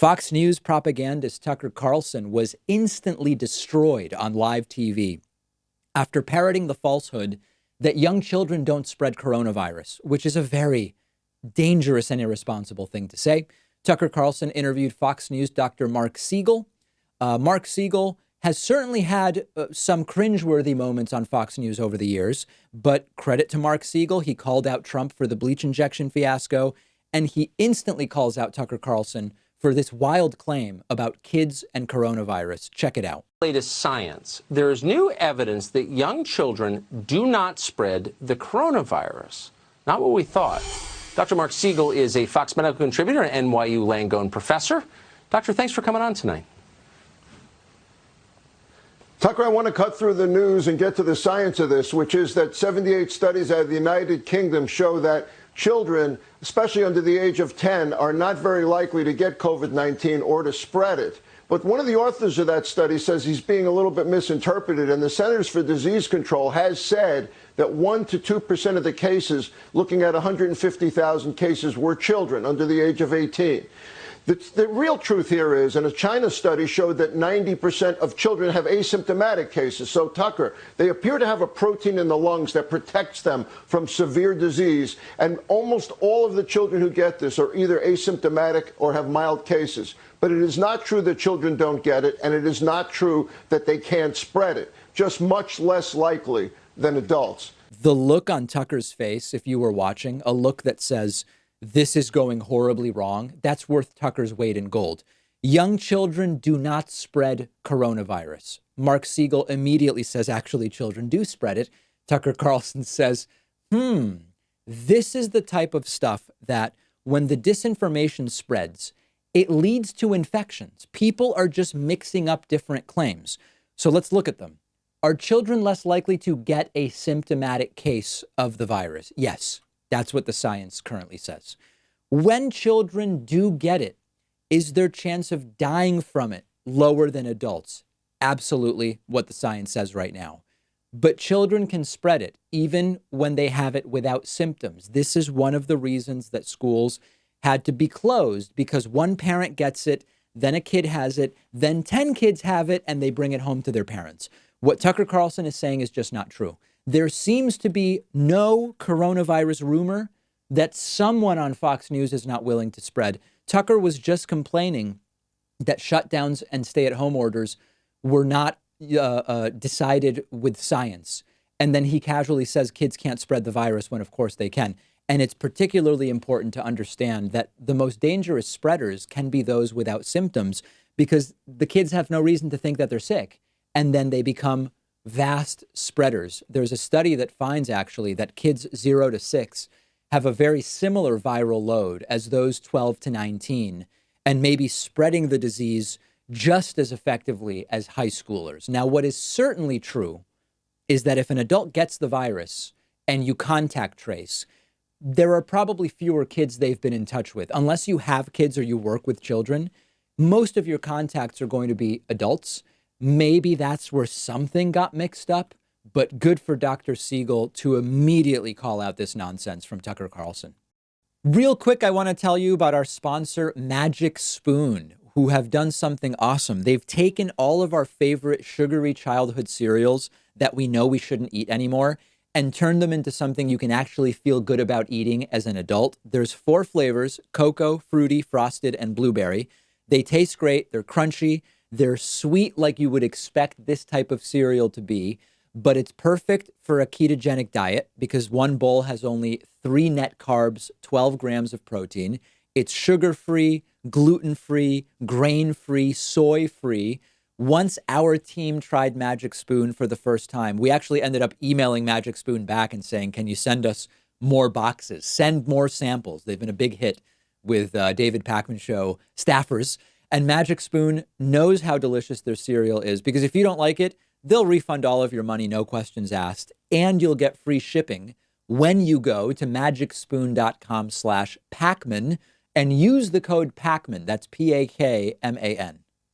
Fox News propagandist Tucker Carlson was instantly destroyed on live TV after parroting the falsehood that young children don't spread coronavirus, which is a very dangerous and irresponsible thing to say. Tucker Carlson interviewed Fox News Dr. Marc Siegel. Marc Siegel has certainly had some cringeworthy moments on Fox News over the years, but credit to Marc Siegel. He called out Trump for the bleach injection fiasco, and he instantly calls out Tucker Carlson for this wild claim about kids and coronavirus. Check it out. Latest science. There is new evidence that young children do not spread the coronavirus. Not what we thought. Dr. Marc Siegel is a Fox Medical contributor and NYU Langone professor. Doctor, thanks for coming on tonight. Tucker, I want to cut through the news and get to the science of this, which is that 78 studies out of the United Kingdom show that children, especially under the age of 10, are not very likely to get COVID-19 or to spread it. But one of the authors of that study says he's being a little bit misinterpreted, and the Centers for Disease Control has said that 1 to 2% of the cases, looking at 150,000 cases, were children under the age of 18. The real truth here is, and a China study showed that 90% of children have asymptomatic cases. So, Tucker, they appear to have a protein in the lungs that protects them from severe disease. And almost all of the children who get this are either asymptomatic or have mild cases. But it is not true that children don't get it, and it is not true that they can't spread it, just much less likely than adults. The look on Tucker's face, if you were watching, a look that says, this is going horribly wrong, that's worth Tucker's weight in gold. Young children do not spread coronavirus. Marc Siegel immediately says, actually, children do spread it. Tucker Carlson says, this is the type of stuff that when the disinformation spreads, it leads to infections. People are just mixing up different claims. So let's look at them. Are children less likely to get a symptomatic case of the virus? Yes. That's what the science currently says. When children do get it, is their chance of dying from it lower than adults? Absolutely what the science says right now. But children can spread it even when they have it without symptoms. This is one of the reasons that schools had to be closed, because one parent gets it, then a kid has it, then 10 kids have it, and they bring it home to their parents. What Tucker Carlson is saying is just not true. There seems to be no coronavirus rumor that someone on Fox News is not willing to spread. Tucker was just complaining that shutdowns and stay-at-home orders were not decided with science. And then he casually says kids can't spread the virus when, of course, they can. And it's particularly important to understand that the most dangerous spreaders can be those without symptoms, because the kids have no reason to think that they're sick. And then they become vast spreaders. There's a study that finds actually that kids 0 to 6 have a very similar viral load as those 12 to 19, and maybe spreading the disease just as effectively as high schoolers. Now, what is certainly true is that if an adult gets the virus and you contact trace, there are probably fewer kids they've been in touch with. Unless you have kids or you work with children, most of your contacts are going to be adults. Maybe that's where something got mixed up, but good for Dr. Siegel to immediately call out this nonsense from Tucker Carlson. Real quick, I want to tell you about our sponsor, Magic Spoon, who have done something awesome. They've taken all of our favorite sugary childhood cereals that we know we shouldn't eat anymore and turned them into something you can actually feel good about eating as an adult. There's 4 flavors: cocoa, fruity, frosted, and blueberry. They taste great. They're crunchy. They're sweet like you would expect this type of cereal to be, but it's perfect for a ketogenic diet because one bowl has only 3 net carbs, 12 grams of protein. It's sugar-free, gluten-free, grain-free, soy-free. Once our team tried Magic Spoon for the first time, we actually ended up emailing Magic Spoon back and saying, can you send us more boxes? Send more samples. They've been a big hit with David Pakman Show staffers. And Magic Spoon knows how delicious their cereal is, because if you don't like it, they'll refund all of your money, no questions asked, and you'll get free shipping when you go to magicspoon.com/Pakman and use the code Pakman. That's Pakman.